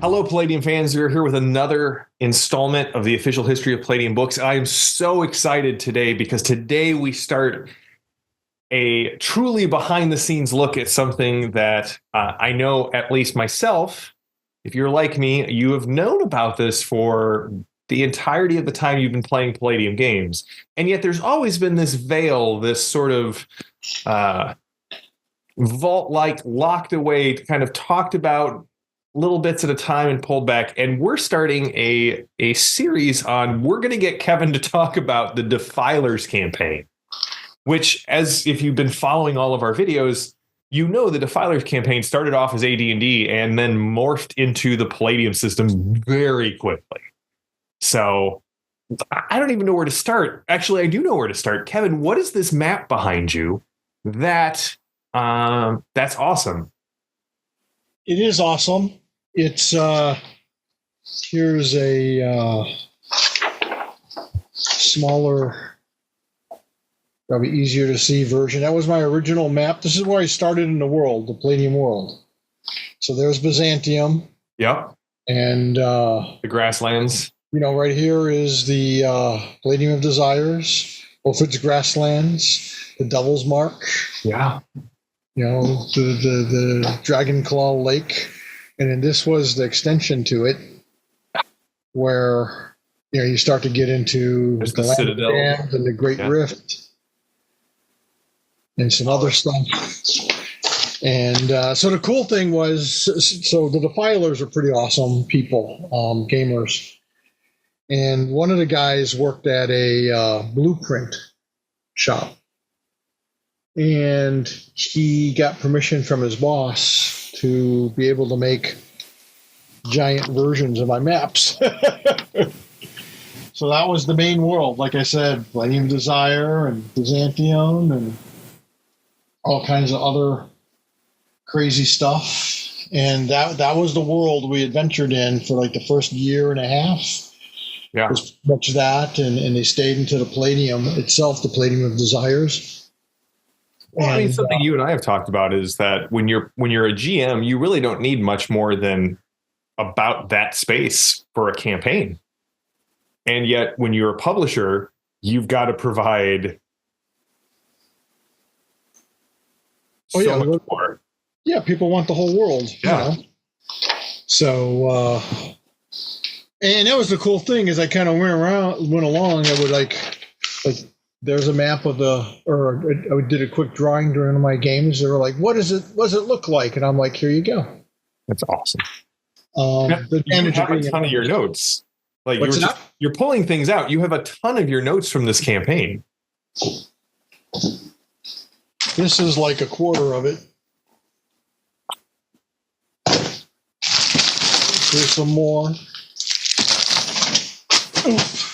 Hello, Palladium fans. We're here with another installment of the official History of Palladium Books. I am so excited today because today we start a truly behind-the-scenes look at something that I know, at least myself, if you're like me, you have known about this for the entirety of the time you've been playing Palladium games. And yet there's always been this veil, this sort of vault-like, locked away, kind of talked about little bits at a time and pulled back. And we're starting a series on, we're going to get Kevin to talk about the Defilers campaign, which, as if you've been following all of our videos, you know the Defilers campaign started off as AD&D and then morphed into the Palladium system very quickly. So I don't even know where to start. Actually, I do know where to start. Kevin, what is this map behind you that's awesome? It is awesome. It's here's a smaller, probably easier to see version. That was my original map. This is where I started in the world, the Palladium world. So there's Byzantium. Yep. And the grasslands. Right here is the Palladium of Desires, Wilfred's Grasslands, the Devil's Mark. Yeah. The Dragon Claw Lake. And then this was the extension to it, where you start to get into the Citadel and the Great Rift and some other stuff. And so the cool thing was, so the Defilers are pretty awesome people, gamers. And one of the guys worked at a blueprint shop. And he got permission from his boss to be able to make giant versions of my maps. So that was the main world. Like I said, Palladium Desire and Byzantium and all kinds of other crazy stuff. And that was the world we adventured in for like the first year and a half. Yeah. It was much that, and they stayed into the Palladium itself, the Palladium of Desires. Well, I mean, something you and I have talked about is that when you're a GM, you really don't need much more than about that space for a campaign. And yet, when you're a publisher, you've got to provide much more. Yeah, people want the whole world. Yeah. So, and that was the cool thing is I kind of went along. I would like. There's a map of or I did a quick drawing during one of my games. They were like, what does it look like? And I'm like, here you go. That's awesome. The you have a ton of your notes. Like you're pulling things out. You have a ton of your notes from this campaign. This is like a quarter of it. Here's some more. Oof.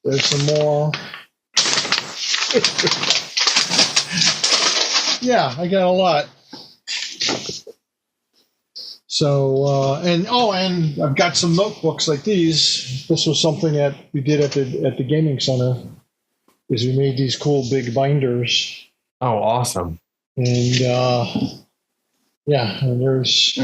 There's some more. Yeah, I got a lot. So, and I've got some notebooks like these. This was something that we did at the gaming center, is we made these cool big binders. Oh, awesome! And and there's.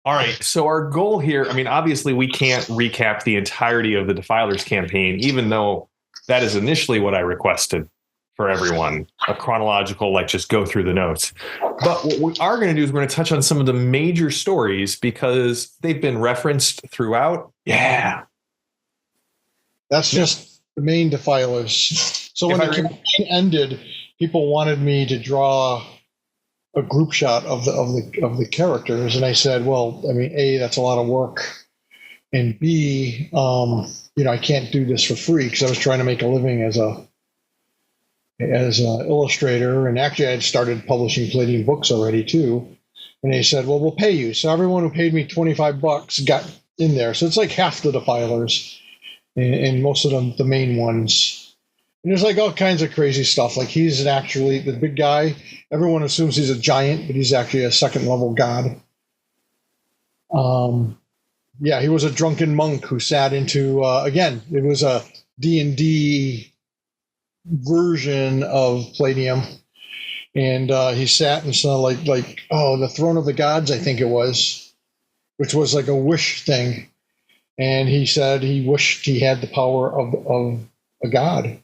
All right, so our goal here, I mean, obviously we can't recap the entirety of the Defilers campaign, even though that is initially what I requested for everyone, a chronological, just go through the notes. But what we are going to do is we're going to touch on some of the major stories because they've been referenced throughout. Yeah. That's just the main Defilers. So when the campaign ended, people wanted me to draw a group shot of the characters, and I said, well, I mean, A, that's a lot of work, and B, I can't do this for free because I was trying to make a living as a illustrator, and actually I had started publishing Palladium books already too, and they said, well, we'll pay you. So everyone who paid me $25 got in there, so it's like half the Defilers, and most of them the main ones. And there's all kinds of crazy stuff. Like he's actually the big guy. Everyone assumes he's a giant, but he's actually a second level god. He was a drunken monk who sat into, again, it was a D&D version of Palladium. And he sat and saw the throne of the gods, I think it was, which was like a wish thing. And he said he wished he had the power of a god.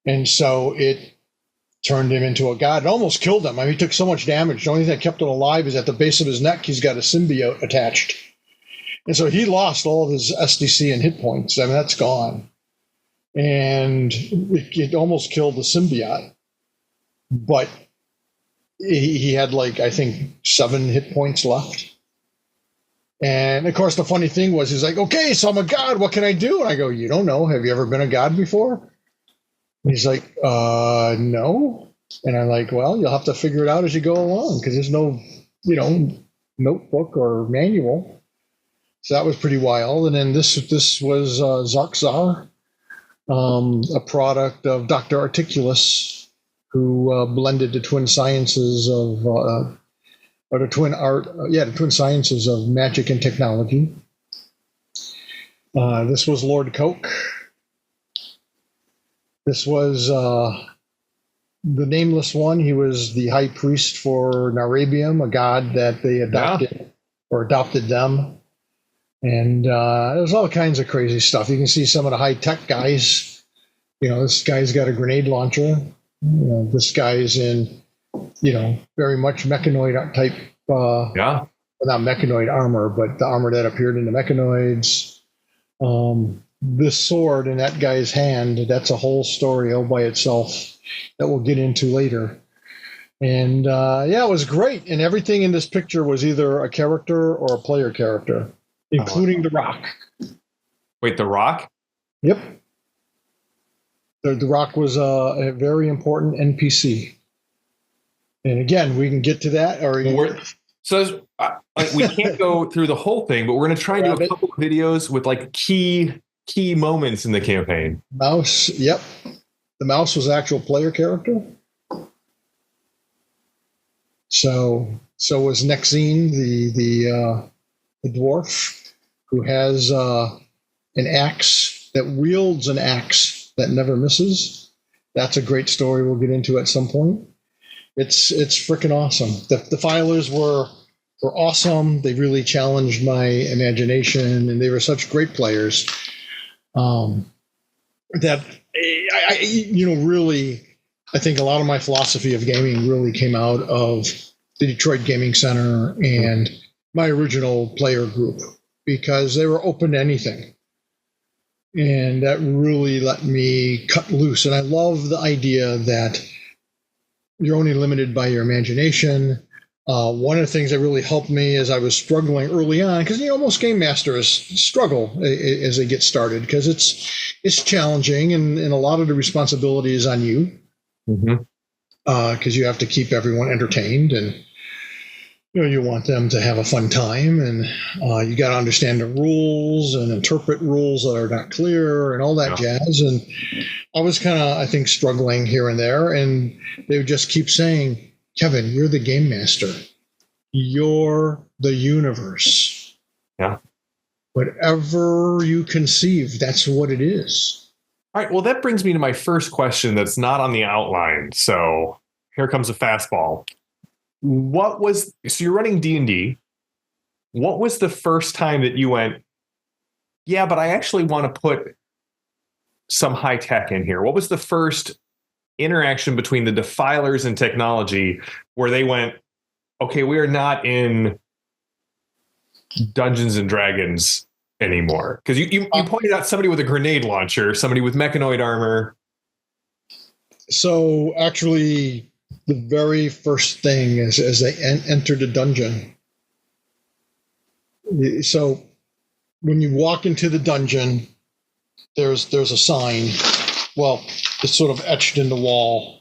And so it turned him into a god. It almost killed him. I mean, he took so much damage. The only thing that kept him alive is at the base of his neck, he's got a symbiote attached. And so he lost all of his SDC and hit points. I mean, that's gone. And it almost killed the symbiote. But he had I think 7 hit points left. And of course, the funny thing was, he's like, okay, so I'm a god. What can I do? And I go, you don't know. Have you ever been a god before? And he's like, no. And I'm like, well, you'll have to figure it out as you go along because there's no, notebook or manual. So that was pretty wild. And then this was Zarkzar, a product of Dr. Articulus, who blended the twin sciences of the twin sciences of magic and technology. This was Lord Coke. This was the nameless one. He was the high priest for Narabium, a god that they adopted or adopted them. And there's all kinds of crazy stuff. You can see some of the high-tech guys. This guy's got a grenade launcher. This guy's in very much mechanoid type, not mechanoid armor, but the armor that appeared in the mechanoids. This sword in that guy's hand, that's a whole story all by itself that we'll get into later. And it was great. And everything in this picture was either a character or a player character, including the Rock. Wait, the Rock? Yep. The Rock was a very important NPC. And again, we can get to that. We can't go through the whole thing, but we're going to try and do a couple of videos with key moments in the campaign. Mouse, yep. The mouse was actual player character. So was Nexine, the dwarf, who has an axe that wields an axe that never misses. That's a great story we'll get into at some point. It's freaking awesome. The Defilers were awesome. They really challenged my imagination, and they were such great players that I think a lot of my philosophy of gaming really came out of the Detroit Gaming Center and my original player group, because they were open to anything. And that really let me cut loose. And I love the idea that you're only limited by your imagination. One of the things that really helped me as I was struggling early on, because most game masters struggle as they get started, because it's challenging, and a lot of the responsibility is on you, because you have to keep everyone entertained, and you want them to have a fun time, and you got to understand the rules and interpret rules that are not clear and all that jazz. And I was kind of, I think, struggling here and there, and they would just keep saying, Kevin, you're the game master. You're the universe. Yeah. Whatever you conceive, that's what it is. All right. Well, that brings me to my first question that's not on the outline. So here comes a fastball. So you're running D&D. What was the first time that you went, yeah, but I actually want to put some high tech in here? What was the first interaction between the Defilers and technology where they went, okay, we are not in Dungeons and Dragons anymore? Because you pointed out somebody with a grenade launcher, somebody with mechanoid armor. So actually, the very first thing is as they entered the dungeon. So when you walk into the dungeon, there's a sign. Well, it's sort of etched in the wall.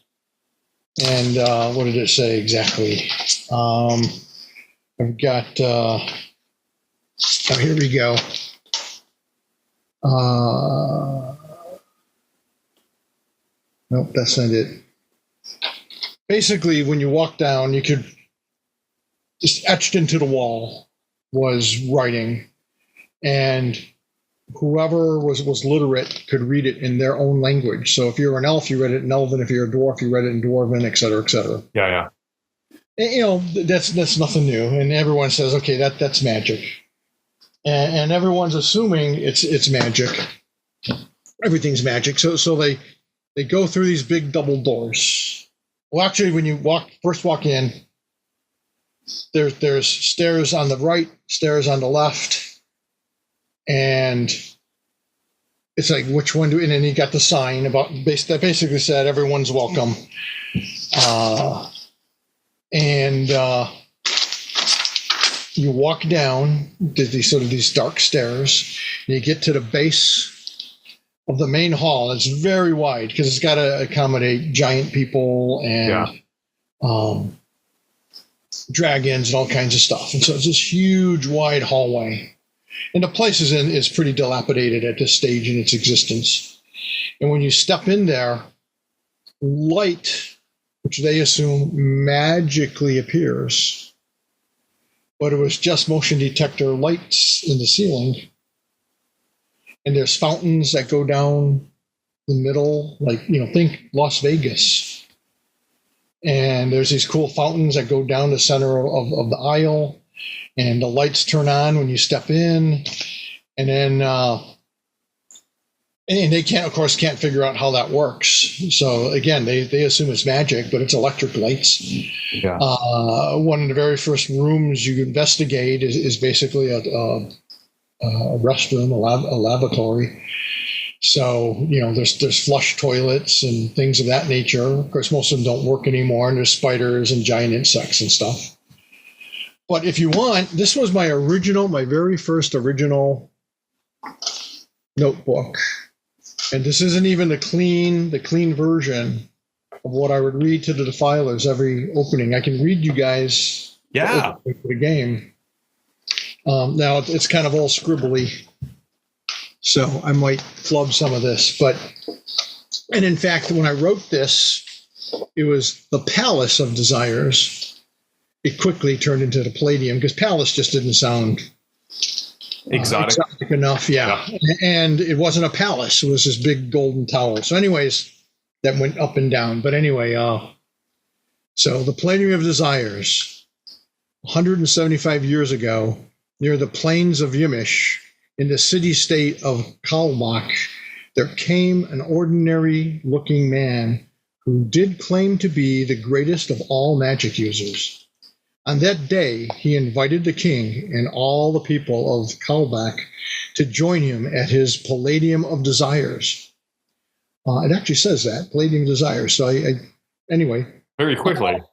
And what did it say exactly? I've got, here we go. Nope, that's not it. Basically, when you walk down, you could, just etched into the wall was writing. And whoever was literate could read it in their own language. So if you're an elf, you read it in Elven. If you're a dwarf, you read it in Dwarven, et cetera, et cetera. Yeah. And, that's nothing new. And everyone says, okay, that's magic. And everyone's assuming it's magic. Everything's magic. So they go through these big double doors. Well, actually, when you first walk in, there's stairs on the right, stairs on the left, and it's like, which one do? And then you got the sign that basically said everyone's welcome, and you walk down these dark stairs, and you get to the base of the main hall. It's very wide because it's got to accommodate giant people and dragons and all kinds of stuff. And so it's this huge, wide hallway. And the place is pretty dilapidated at this stage in its existence. And when you step in there, light, which they assume magically appears, but it was just motion detector lights in the ceiling. And there's fountains that go down the middle, think Las Vegas. And there's these cool fountains that go down the center of the aisle, and the lights turn on when you step in. And then, and they can't figure out how that works. So again, they assume it's magic, but it's electric lights. Yeah. One of the very first rooms you investigate is basically a restroom, a lavatory. So, there's flush toilets and things of that nature. Of course, most of them don't work anymore, and there's spiders and giant insects and stuff. But if you want, this was my very first original notebook. And this isn't even the clean version of what I would read to the Defilers every opening. I can read you guys the game. Now it's kind of all scribbly, so I might flub some of this. And in fact, when I wrote this, it was the Palace of Desires. It quickly turned into the Palladium because Palace just didn't sound exotic enough. Yeah. And it wasn't a palace. It was this big golden tower. So anyways, that went up and down. But anyway, so the Palladium of Desires, 175 years ago, near the plains of Yimish, in the city-state of Kalbach, there came an ordinary-looking man who did claim to be the greatest of all magic users. On that day, he invited the king and all the people of Kalbach to join him at his Palladium of Desires. It actually says that, Palladium of Desires. So anyway. Very quickly.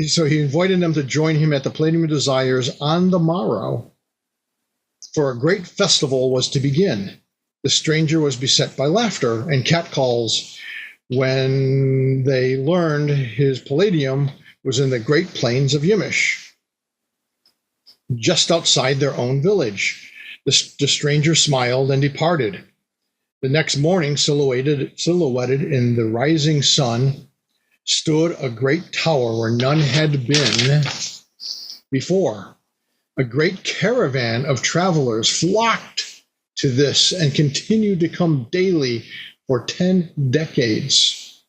So he invited them to join him at the Palladium of Desires on the morrow, for a great festival was to begin. The stranger was beset by laughter and catcalls when they learned his Palladium was in the great plains of Yimish, just outside their own village. The stranger smiled and departed. The next morning, silhouetted in the rising sun, stood a great tower where none had been before. A great caravan of travelers flocked to this and continued to come daily for 10 decades.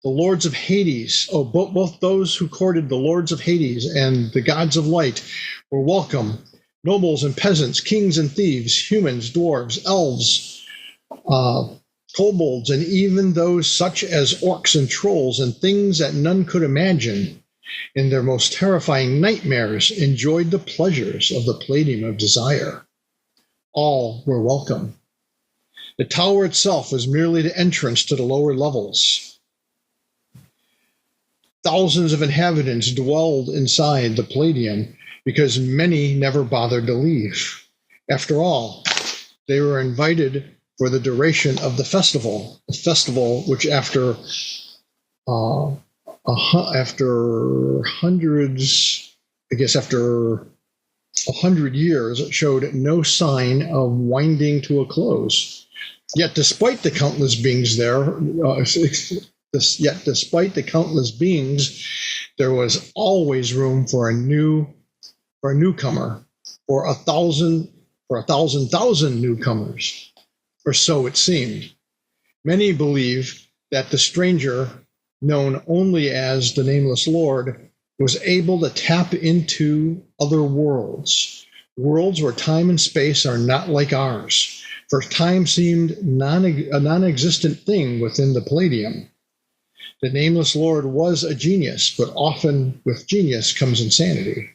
The lords of Hades, both those who courted the lords of Hades and the gods of light were welcome. Nobles and peasants, kings and thieves, humans, dwarves, elves, kobolds, and even those such as orcs and trolls and things that none could imagine in their most terrifying nightmares enjoyed the pleasures of the Palladium of Desire. All were welcome. The tower itself was merely the entrance to the lower levels. Thousands of inhabitants dwelled inside the Palladium because many never bothered to leave. After all, they were invited for the duration of the festival, a festival which after hundreds, I guess after 100 years, showed no sign of winding to a close. Yet despite the countless beings there, there was always room for a newcomer, for for 1,000 newcomers, or so it seemed. Many believe that the stranger, known only as the Nameless Lord, was able to tap into other worlds, worlds where time and space are not like ours, for time seemed a non-existent thing within the Palladium. The Nameless Lord was a genius, but often with genius comes insanity.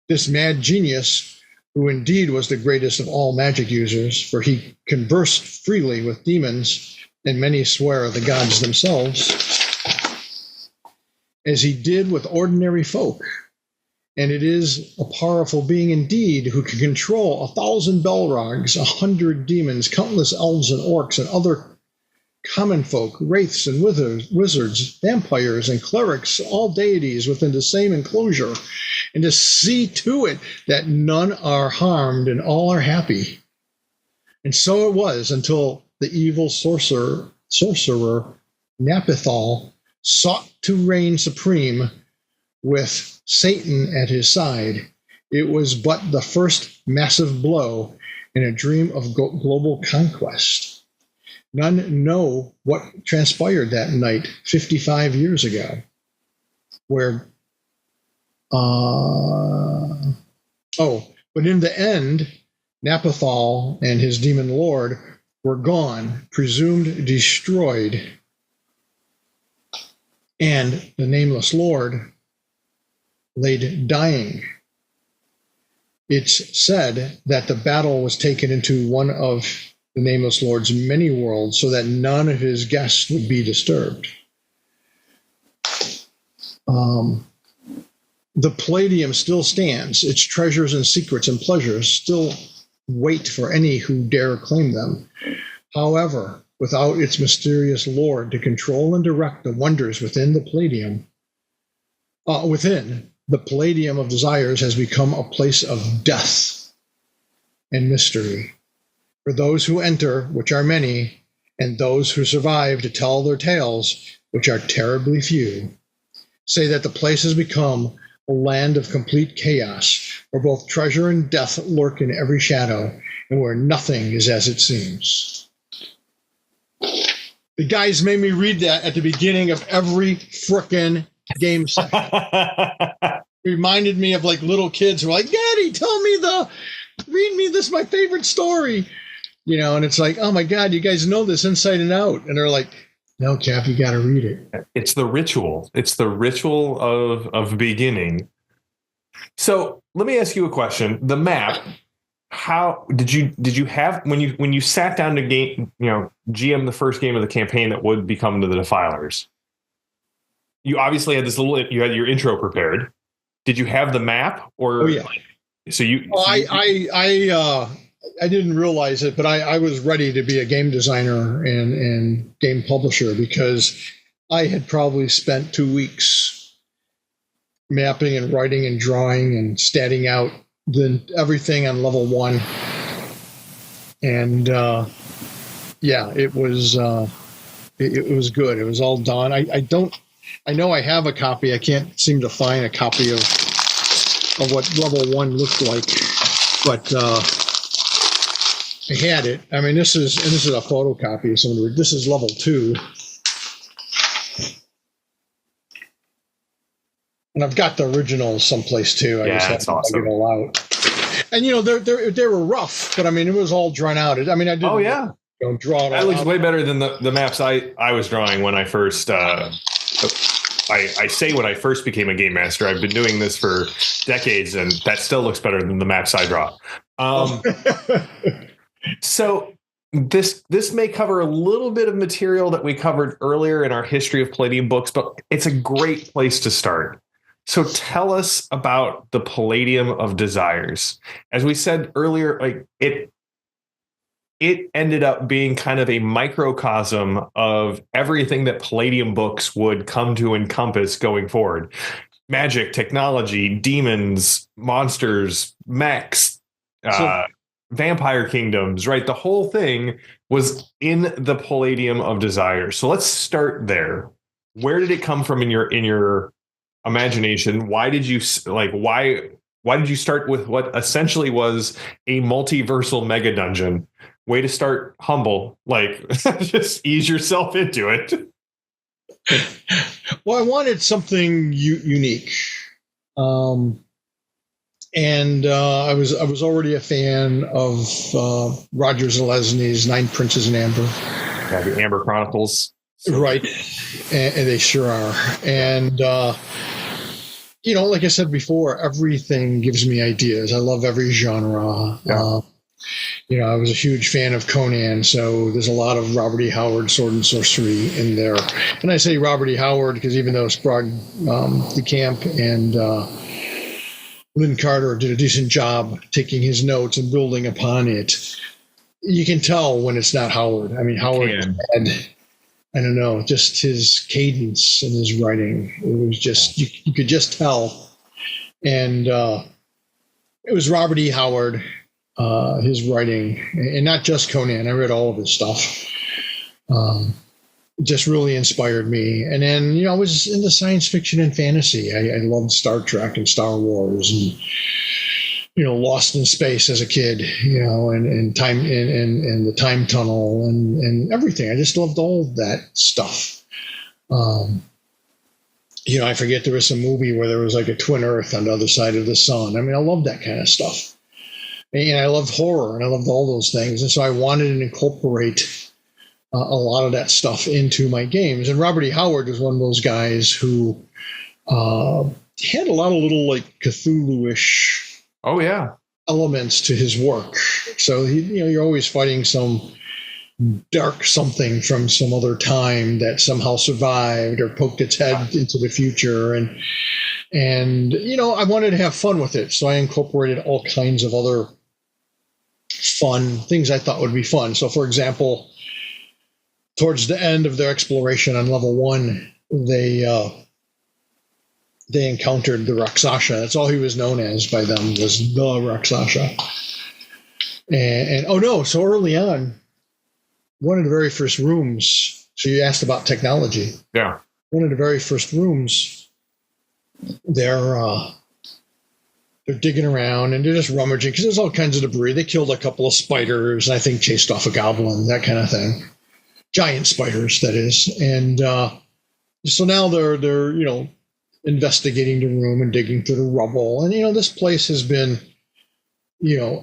This mad genius, who indeed was the greatest of all magic users, for he conversed freely with demons, and many swear the gods themselves, as he did with ordinary folk. And it is a powerful being indeed who can control 1,000 Belrogs, 100 demons, countless elves and orcs, and other common folk, wraiths and wizards, vampires and clerics, all deities within the same enclosure, and to see to it that none are harmed and all are happy. And so it was until the evil sorcerer Napithal sought to reign supreme with Satan at his side. It was but the first massive blow in a dream of global conquest. None know what transpired that night 55 years ago, where, but in the end, Napithal and his demon lord were gone, presumed destroyed, and the Nameless Lord laid dying. It's said that the battle was taken into one of the Nameless Lord's many worlds so that none of his guests would be disturbed. The Palladium still stands. Its treasures and secrets and pleasures still wait for any who dare claim them. However, without its mysterious Lord to control and direct the wonders within the Palladium, the Palladium of Desires has become a place of death and mystery. For those who enter, which are many, and those who survive to tell their tales, which are terribly few, say that the place has become a land of complete chaos, where both treasure and death lurk in every shadow, and where nothing is as it seems. The guys made me read that at the beginning of every frickin' game session. Reminded me of like little kids who are like, Daddy, read me this, my favorite story. You know, and it's like, oh my God, you guys know this inside and out. And they're like, no, Cap, you got to read it. It's the ritual. It's the ritual of beginning. So let me ask you a question. The map, how did you have when you sat down to GM the first game of the campaign that would become the Defilers? You obviously had you had your intro prepared. Did you have the map or? Oh yeah. I didn't realize it, but I was ready to be a game designer and game publisher because I had probably spent 2 weeks mapping and writing and drawing and statting out everything on level 1. And it was good. It was all done. I know I have a copy. I can't seem to find a copy of what level 1 looked like, but I had it. I mean, this is a photocopy. So this is level 2, and I've got the originals someplace too. I just have to get it all out. And they were rough, but I mean, it was all drawn out. I mean, I didn't. Oh yeah. Don't draw it. That looks way better than the maps I was drawing when I first. I say when I first became a game master. I've been doing this for decades, and that still looks better than the maps I draw. So this may cover a little bit of material that we covered earlier in our History of Palladium Books, but it's a great place to start. So tell us about the Palladium of Desires. As we said earlier, like it ended up being kind of a microcosm of everything that Palladium Books would come to encompass going forward. Magic, technology, demons, monsters, mechs, vampire kingdoms, right? The whole thing was in the Palladium of Desires. So let's start there. Where did it come from in your imagination? Why did you Why did you start with what essentially was a multiversal mega dungeon? Way to start humble. Like, just ease yourself into it. Well, I wanted something unique. And I was already a fan of Roger Zelazny's Nine Princes in Amber. Yeah, the Amber Chronicles. Right. And they sure are. And, like I said before, everything gives me ideas. I love every genre. Yeah. I was a huge fan of Conan, so there's a lot of Robert E. Howard sword and sorcery in there. And I say Robert E. Howard because even though Sprague de Camp and Lynn Carter did a decent job taking his notes and building upon it, you can tell when it's not Howard. I mean, Howard had, I don't know, just his cadence in his writing. It was just, you could just tell. And it was Robert E. Howard, his writing, and not just Conan. I read all of his stuff. It just really inspired me. And then, I was into science fiction and fantasy. I loved Star Trek and Star Wars and, Lost in Space as a kid, and time and the time tunnel and everything. I just loved all that stuff. I forget there was some movie where there was like a twin Earth on the other side of the sun. I mean, I love that kind of stuff. And I loved horror and I loved all those things. And so I wanted to incorporate a lot of that stuff into my games. And Robert E. Howard was one of those guys who had a lot of little like Cthulhu-ish elements to his work. So you're always fighting some dark something from some other time that somehow survived or poked its head into the future. And I wanted to have fun with it. So I incorporated all kinds of other fun things I thought would be fun. So for example, towards the end of their exploration on level 1, they encountered the Rakshasa. That's all he was known as by them, was the Rakshasa. And oh no, so early on, one of the very first rooms, so you asked about technology. Yeah. One of the very first rooms, they're digging around and they're just rummaging because there's all kinds of debris. They killed a couple of spiders and I think chased off a goblin, that kind of thing. Giant spiders, that is. And so now they're investigating the room and digging through the rubble. And this place has been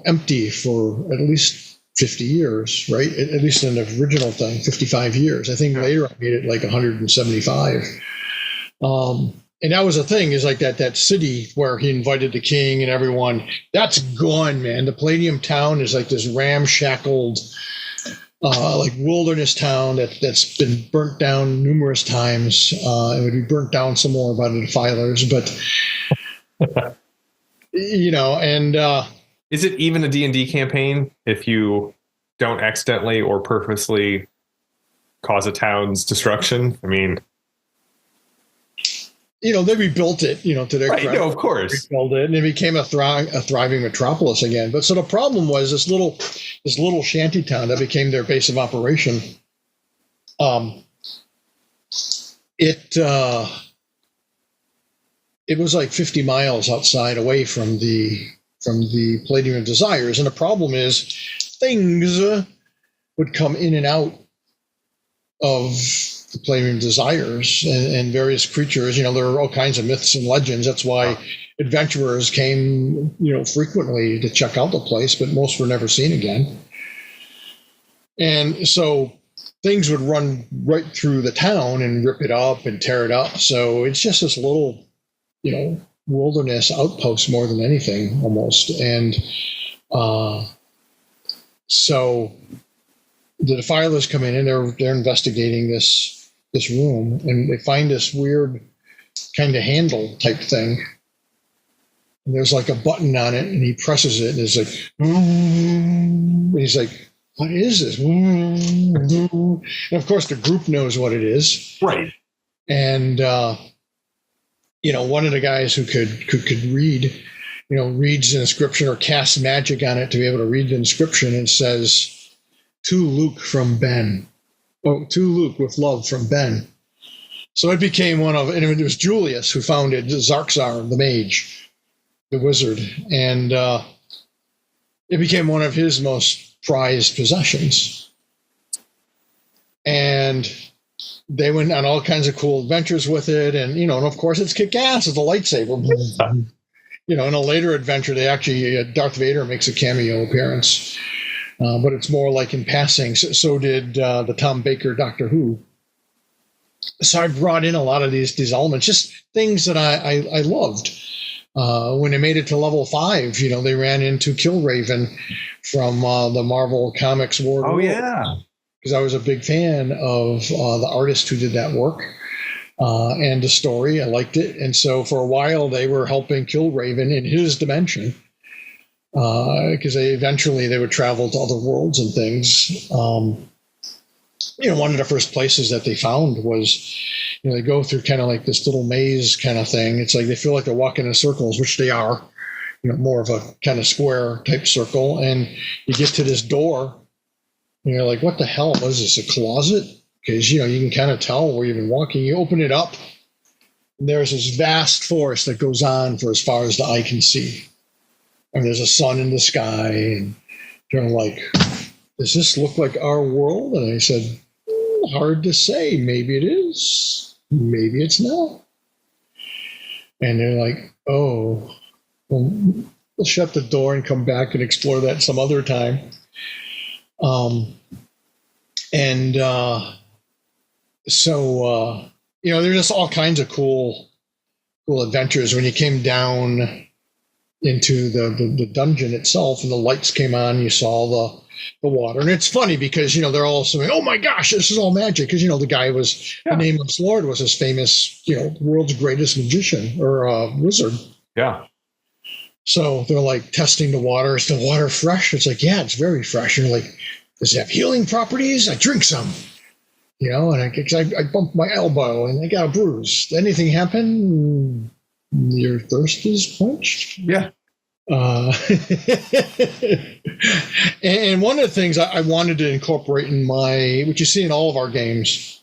empty for at least 50 years, right? At least in the original thing, 55 years. I think later I made it like 175. And that was the thing, is like that city where he invited the king and everyone, that's gone, man. The Palladium town is like this ramshackled like wilderness town that's been burnt down numerous times. It would be burnt down some more by the Defilers, but is it even a D&D campaign if you don't accidentally or purposely cause a town's destruction? I mean, they rebuilt it, to their right, no, of course. Rebuilt it, and it became a thriving metropolis again. But so the problem was this little shanty town that became their base of operation. It was like 50 miles outside away from the Palladium of Desires, and the problem is things would come in and out of the Palladium of Desires and various creatures. There are all kinds of myths and legends. That's why adventurers came, frequently to check out the place, but most were never seen again. And so things would run right through the town and rip it up and tear it up. So it's just this little, wilderness outpost more than anything, almost. And so the Defilers come in and they're investigating this room, and they find this weird kind of handle type thing. And there's like a button on it, and he presses it, and it's like, and he's like, what is this? And of course, the group knows what it is. Right. And, one of the guys who could read, reads the inscription or casts magic on it to be able to read the inscription, and says, to Luke from Ben. Oh, to Luke with love from Ben. So it became and it was Julius who founded Zarxar, the mage. the wizard, and it became one of his most prized possessions. And they went on all kinds of cool adventures with it, and and of course it's kick-ass. It's a lightsaber. In a later adventure, they actually Darth Vader makes a cameo appearance, but it's more like in passing. So did the Tom Baker Doctor Who. So I brought in a lot of these elements, just things that I loved. When they made it to level 5, they ran into Killraven from the Marvel Comics War. Oh, yeah. Because I was a big fan of the artist who did that work and the story. I liked it. And so for a while, they were helping Killraven in his dimension because they would travel to other worlds and things. One of the first places that they found was, they go through kind of like this little maze kind of thing. It's like they feel like they're walking in circles, which they are, more of a kind of square type circle. And you get to this door, and you're like, what the hell? What is this, a closet? Because, you can kind of tell where you've been walking. You open it up, and there's this vast forest that goes on for as far as the eye can see. And there's a sun in the sky, and you're like, does this look like our world? And I said, hard to say. Maybe it is. Maybe it's not. And they're like, oh, well, we'll shut the door and come back and explore that some other time. So there's just all kinds of cool adventures. When you came down into the dungeon itself and the lights came on, you saw the water. And it's funny because, they're all saying, oh my gosh, this is all magic. Because, the guy was, the Nameless Lord was his famous, world's greatest magician or wizard. Yeah. So they're like testing the water. Is the water fresh? It's like, yeah, it's very fresh. And you're like, does it have healing properties? I drink some. And I bumped my elbow and I got a bruise. Anything happen? Your thirst is quenched? Yeah. And one of the things I wanted to incorporate in which you see in all of our games,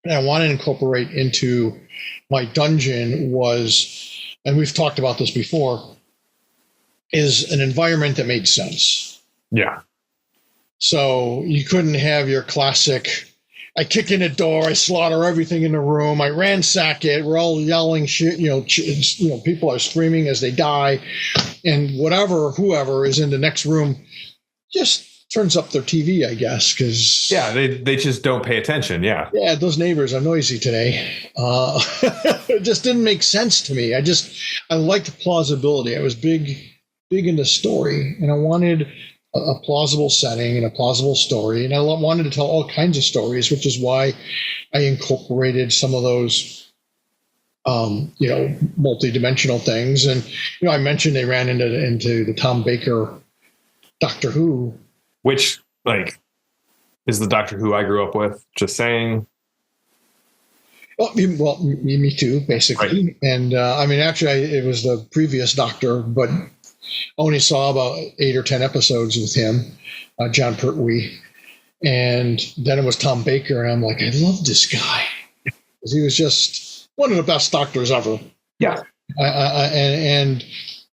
and I wanted to incorporate into my dungeon was, and we've talked about this before, is an environment that made sense. Yeah. So you couldn't have your classic, I kick in a door, I slaughter everything in the room, I ransack it, we're all yelling shit, people are screaming as they die, and whoever is in the next room just turns up their TV, I guess, because... Yeah, they just don't pay attention, yeah. Yeah, those neighbors are noisy today. It just didn't make sense to me. I liked plausibility. I was big into story, and I wanted a plausible setting and a plausible story. And I wanted to tell all kinds of stories, which is why I incorporated some of those, multi-dimensional things. And, I mentioned they ran into the Tom Baker Doctor Who. Which, is the Doctor Who I grew up with, just saying. Well, me too, basically. Right. And, actually, it was the previous Doctor, but only saw about 8 or 10 episodes with him, John Pertwee. And then it was Tom Baker, and I'm like, I love this guy. Because he was just one of the best doctors ever. Yeah.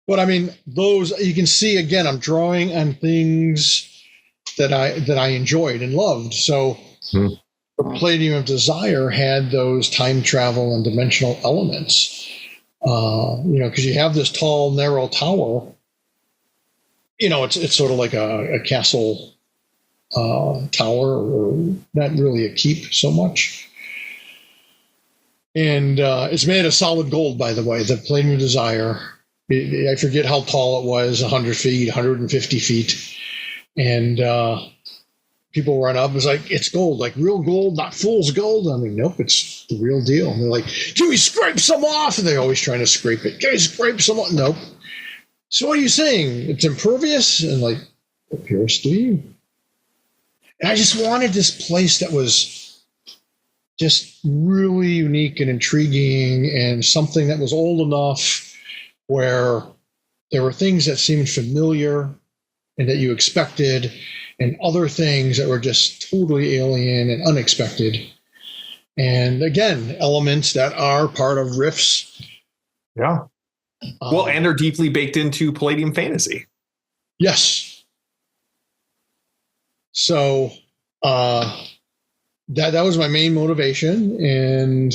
But those, you can see, again, I'm drawing on things that I enjoyed and loved. So Palladium of Desire had those time travel and dimensional elements. Because you have this tall, narrow tower. It's sort of like a castle tower, or not really a keep so much. And it's made of solid gold, by the way, the Palladium of Desire. I forget how tall it was, 100 feet, 150 feet. And people run up, it's like, it's gold, like real gold, not fool's gold. Nope, it's the real deal. And they're like, can we scrape some off? And they're always trying to scrape it. Can we scrape some off? Nope. So what are you saying? It's impervious? And like, appears to you. And I just wanted this place that was just really unique and intriguing, and something that was old enough where there were things that seemed familiar and that you expected, and other things that were just totally alien and unexpected. And again, elements that are part of riffs. Yeah. Well, and they're deeply baked into Palladium fantasy. Yes. So that was my main motivation. And,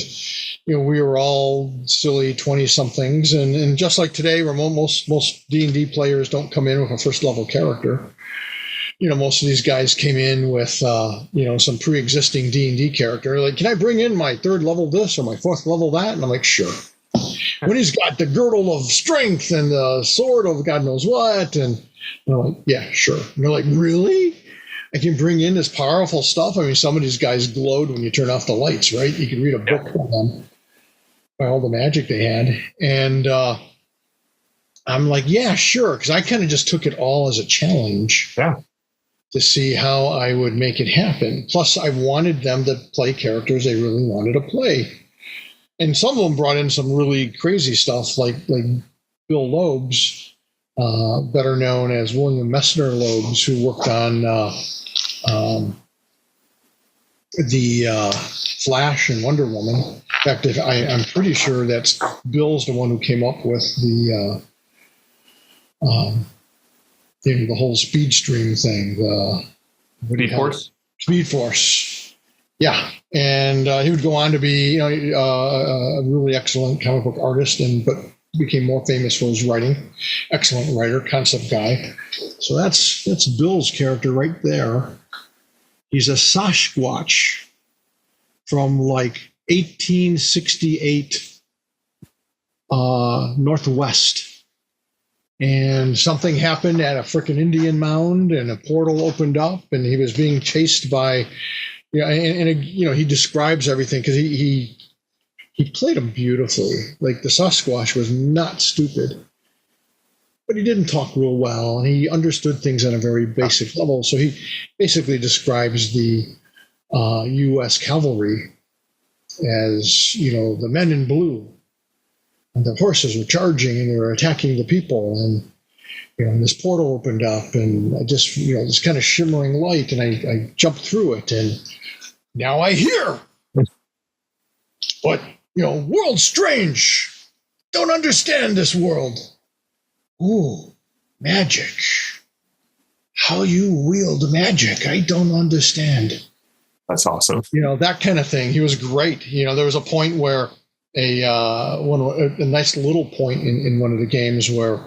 we were all silly 20-somethings. And just like today, where most D&D players don't come in with a first-level character. Most of these guys came in with, some pre-existing D&D character. Like, can I bring in my third level this or my fourth level that? And I'm like, sure. When he's got the girdle of strength and the sword of God knows what. And I'm like, yeah, sure. And they're like, really? I can bring in this powerful stuff? I mean, some of these guys glowed when you turn off the lights, right? You can read a book from them by all the magic they had. And I'm like, yeah, sure. Because I kind of just took it all as a challenge. Yeah. To see how I would make it happen. Plus, I wanted them to play characters they really wanted to play. And some of them brought in some really crazy stuff, like Bill Loebs, better known as William Messner Loebs, who worked on the Flash and Wonder Woman. In fact, I'm pretty sure that's Bill's the one who came up with the whole speed stream thing. Speed Force? Speed Force. Yeah. And he would go on to be a really excellent comic book artist, but became more famous for his writing. Excellent writer, concept guy. So that's Bill's character right there. He's a Sasquatch from like 1868 Northwest. And something happened at a frickin' Indian mound, and a portal opened up, and he was being chased by, he describes everything because he played him beautifully. Like, the Sasquatch was not stupid, but he didn't talk real well, and he understood things on a very basic level. So he basically describes the U.S. cavalry as, the men in blue. And the horses were charging and they were attacking the people. And, this portal opened up, and I just, this kind of shimmering light, and I jumped through it. And now I hear. But, world's strange. Don't understand this world. Ooh, magic. How you wield magic, I don't understand. That's awesome. That kind of thing. He was great. There was a point where a nice little point in one of the games where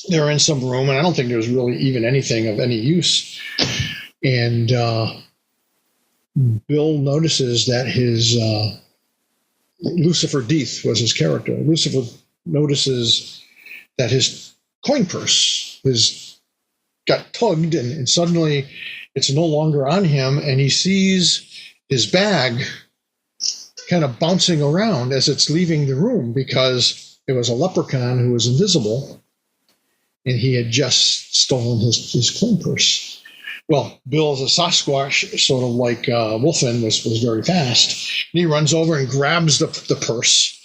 they're in some room, and I don't think there's really even anything of any use. And Bill notices that his Lucifer Death was his character. Lucifer notices that his coin purse got tugged, and suddenly it's no longer on him, and he sees his bag kind of bouncing around as it's leaving the room, because it was a leprechaun who was invisible, and he had just stolen his coin purse. Well, Bill, as a Sasquatch, sort of like Wolfen, was very fast. And he runs over and grabs the purse,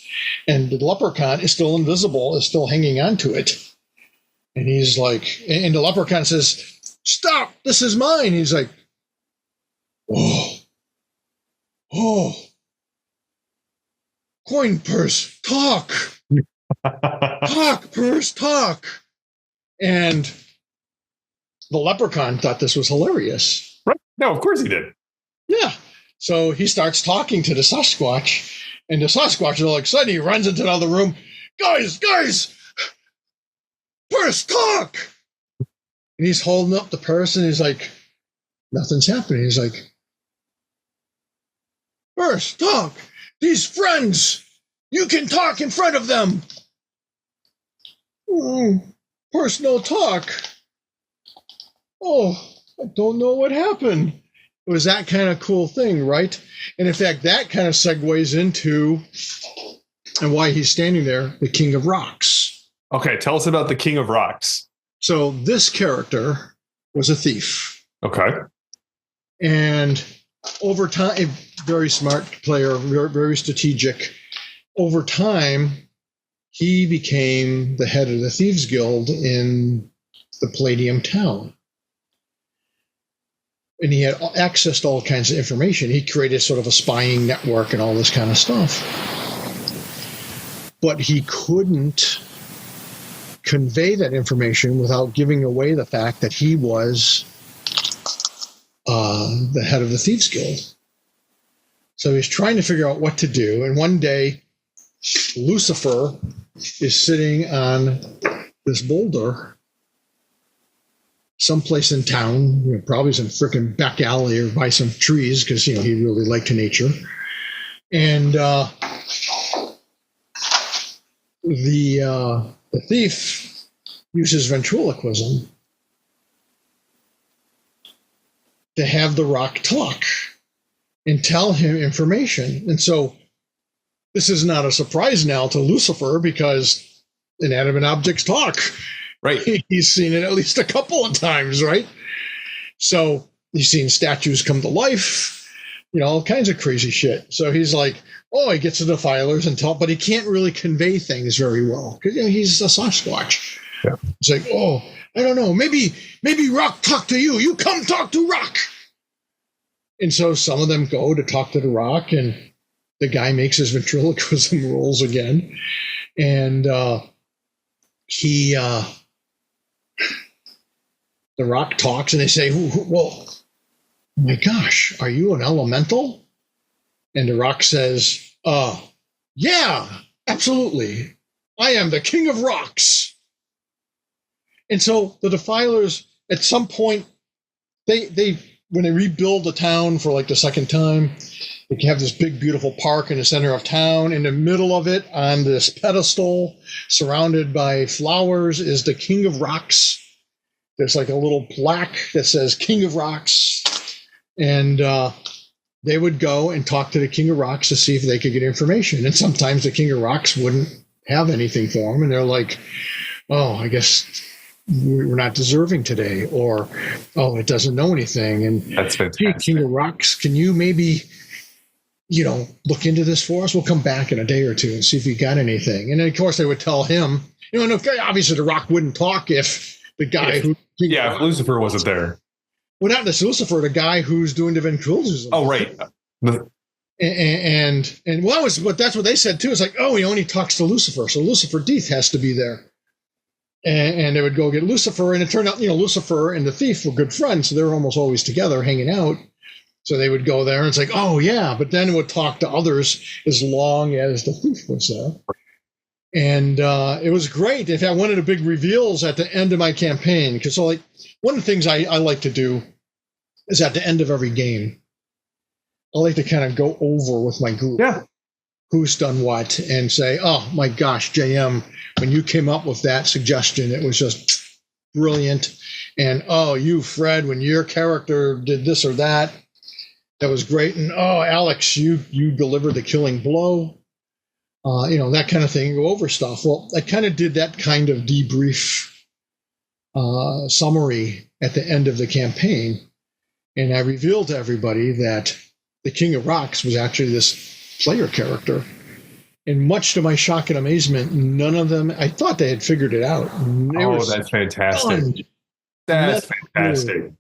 and the leprechaun is still invisible, is still hanging on to it. And he's like, and the leprechaun says, "Stop, this is mine." He's like, oh, coin purse, talk. Talk, purse, talk. And the leprechaun thought this was hilarious. Right. No, of course he did. Yeah. So he starts talking to the Sasquatch, and the Sasquatch is all excited. He runs into another room. Guys, purse, talk. And he's holding up the purse, and he's like, nothing's happening. He's like, purse, talk. These friends, you can talk in front of them. Purse, no talk. Oh, I don't know what happened. It was that kind of cool thing, right? And in fact, that kind of segues into, and why he's standing there, the King of Rocks. Okay, tell us about the King of Rocks. So this character was a thief. Okay. And over time, a very smart player, very, very strategic. Over time, he became the head of the Thieves Guild in the Palladium town. And he had access to all kinds of information. He created sort of a spying network and all this kind of stuff. But he couldn't convey that information without giving away the fact that he was the head of the Thieves Guild. So he's trying to figure out what to do. And one day, Lucifer is sitting on this boulder someplace in town, probably some freaking back alley or by some trees, because he really liked nature. And the thief uses ventriloquism to have the rock talk and tell him information. And so this is not a surprise now to Lucifer, because inanimate objects talk. Right. He's seen it at least a couple of times, right? So he's seen statues come to life, all kinds of crazy shit. So he's like, he gets the Defilers and talk, but he can't really convey things very well because he's a Sasquatch. Yeah. It's like, I don't know, maybe Rock talk to you. You come talk to Rock. And so some of them go to talk to the Rock, and the guy makes his ventriloquism rolls again. And the Rock talks, and they say, well, oh my gosh, are you an elemental? And the Rock says, yeah, absolutely. I am the king of rocks. And so the Defilers, at some point, they when they rebuild the town for like the second time, they have this big, beautiful park in the center of town. In the middle of it, on this pedestal, surrounded by flowers, is the King of Rocks. There's like a little plaque that says King of Rocks. And they would go and talk to the King of Rocks to see if they could get information. And sometimes the King of Rocks wouldn't have anything for them. And they're like, I guess we're not deserving today. Or, it doesn't know anything. And that's fantastic. Hey, King of Rocks, can you maybe look into this for us? We'll come back in a day or two and see if you got anything. And then, of course, they would tell him, obviously the Rock wouldn't talk if the guy if Lucifer wasn't there. Well, not this Lucifer, the guy who's doing the ventriloquism. Oh, right. And that's what they said too. It's like, he only talks to Lucifer, so Lucifer Death has to be there. And they would go get Lucifer, and it turned out, Lucifer and the thief were good friends, so they were almost always together hanging out. So they would go there, and it's like, but then it would talk to others as long as the thief was there. And it was great. In fact, one of the big reveals at the end of my campaign, because one of the things I like to do is at the end of every game, I like to kind of go over with my group who's done what and say, oh my gosh, JM, when you came up with that suggestion, it was just brilliant. And you, Fred, when your character did this or that, that was great. And Alex, you delivered the killing blow. That kind of thing, go over stuff. Well, I kind of did that kind of debrief summary at the end of the campaign. And I revealed to everybody that the King of Rocks was actually this player character. And much to my shock and amazement, none of them, I thought they had figured it out. That's fantastic. That's fantastic.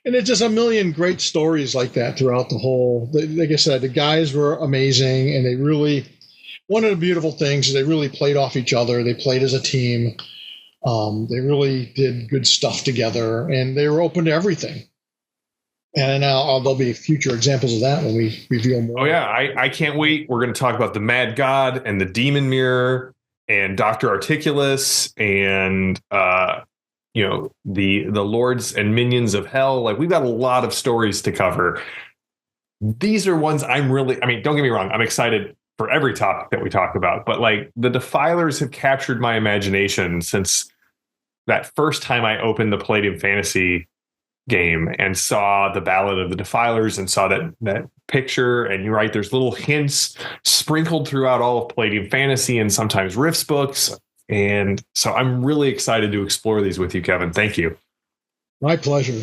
And it's just a million great stories like that throughout the whole. Like I said, the guys were amazing, and they really. One of the beautiful things is they really played off each other. They played as a team. They really did good stuff together, and they were open to everything. And now there'll be future examples of that when we reveal more. Oh yeah, I can't wait. We're going to talk about the Mad God and the Demon Mirror and Dr. Articulus and the lords and minions of hell. Like, we've got a lot of stories to cover. These are ones don't get me wrong, I'm excited for every topic that we talk about, but like the Defilers have captured my imagination since that first time I opened the Palladium Fantasy game and saw the Ballad of the Defilers and saw that picture. And you're right, there's little hints sprinkled throughout all of Palladium Fantasy and sometimes Rifts books. And so I'm really excited to explore these with you, Kevin. Thank you. My pleasure.